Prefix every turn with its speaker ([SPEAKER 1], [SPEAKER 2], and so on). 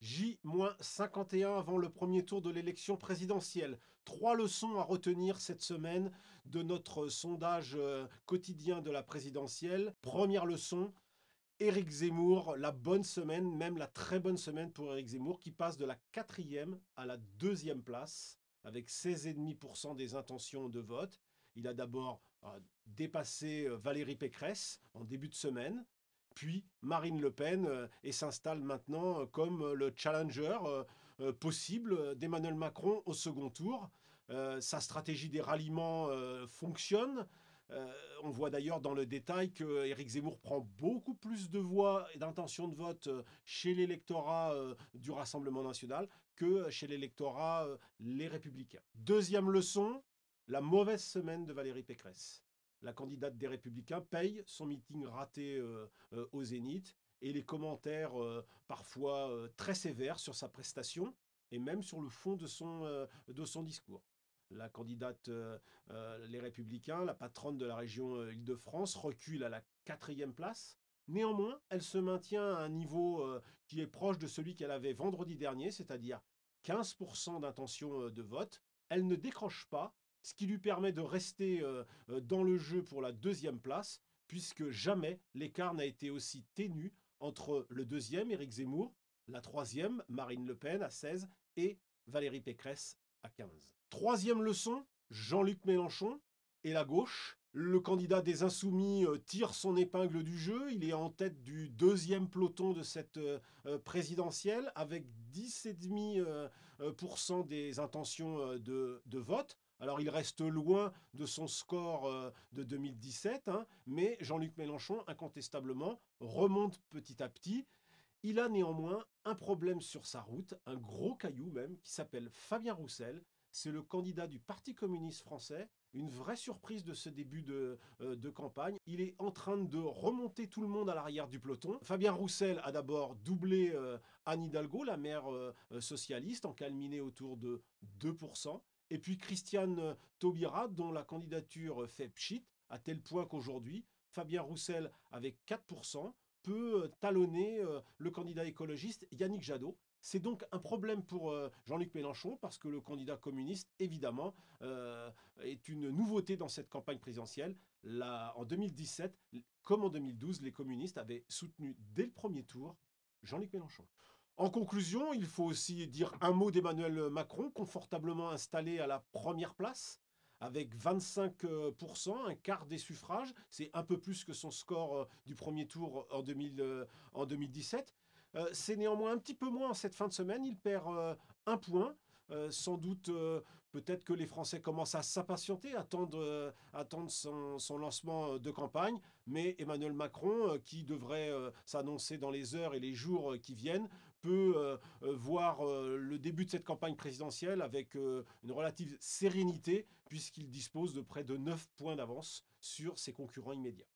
[SPEAKER 1] J-51 avant le premier tour de l'élection présidentielle. 3 leçons à retenir cette semaine de notre sondage quotidien de la présidentielle. Première leçon, Éric Zemmour, la bonne semaine, même la très bonne semaine pour Éric Zemmour, qui passe de la 4e à la 2e place, avec 16,5% des intentions de vote. Il a d'abord dépassé Valérie Pécresse en début de semaine, puis Marine Le Pen, et s'installe maintenant comme le challenger possible d'Emmanuel Macron au second tour. Sa stratégie des ralliements fonctionne. On voit d'ailleurs dans le détail que Éric Zemmour prend beaucoup plus de voix et d'intentions de vote chez l'électorat du Rassemblement national que chez l'électorat Les Républicains. Deuxième leçon, la mauvaise semaine de Valérie Pécresse. La candidate des Républicains paye son meeting raté au Zénith et les commentaires parfois très sévères sur sa prestation et même sur le fond de son discours. La candidate Les Républicains, la patronne de la région Île-de-France, recule à la 4e place. Néanmoins, elle se maintient à un niveau qui est proche de celui qu'elle avait vendredi dernier, c'est-à-dire 15% d'intention de vote. Elle ne décroche pas, ce qui lui permet de rester dans le jeu pour la 2e place, puisque jamais l'écart n'a été aussi ténu entre le 2e, Éric Zemmour, la 3e, Marine Le Pen à 16, et Valérie Pécresse à 15. Troisième leçon, Jean-Luc Mélenchon et la gauche. Le candidat des Insoumis tire son épingle du jeu. Il est en tête du 2e peloton de cette présidentielle avec 10,5% des intentions de vote. Alors il reste loin de son score de 2017, hein, mais Jean-Luc Mélenchon, incontestablement, remonte petit à petit. Il a néanmoins un problème sur sa route, un gros caillou même, qui s'appelle Fabien Roussel. C'est le candidat du Parti communiste français. Une vraie surprise de ce début de campagne. Il est en train de remonter tout le monde à l'arrière du peloton. Fabien Roussel a d'abord doublé Anne Hidalgo, la maire socialiste, en calminé autour de 2%. Et puis Christiane Taubira, dont la candidature fait pchit, à tel point qu'aujourd'hui, Fabien Roussel, avec 4%, peut talonner le candidat écologiste Yannick Jadot. C'est donc un problème pour Jean-Luc Mélenchon parce que le candidat communiste, évidemment, est une nouveauté dans cette campagne présidentielle. Là, en 2017, comme en 2012, les communistes avaient soutenu dès le premier tour Jean-Luc Mélenchon. En conclusion, il faut aussi dire un mot d'Emmanuel Macron, confortablement installé à la première place, avec 25%, un quart des suffrages. C'est un peu plus que son score du premier tour en 2017. C'est néanmoins un petit peu moins en cette fin de semaine. Il perd un point. Sans doute, peut-être que les Français commencent à s'impatienter, attendre son lancement de campagne. Mais Emmanuel Macron, qui devrait s'annoncer dans les heures et les jours qui viennent, peut voir le début de cette campagne présidentielle avec une relative sérénité, puisqu'il dispose de près de 9 points d'avance sur ses concurrents immédiats.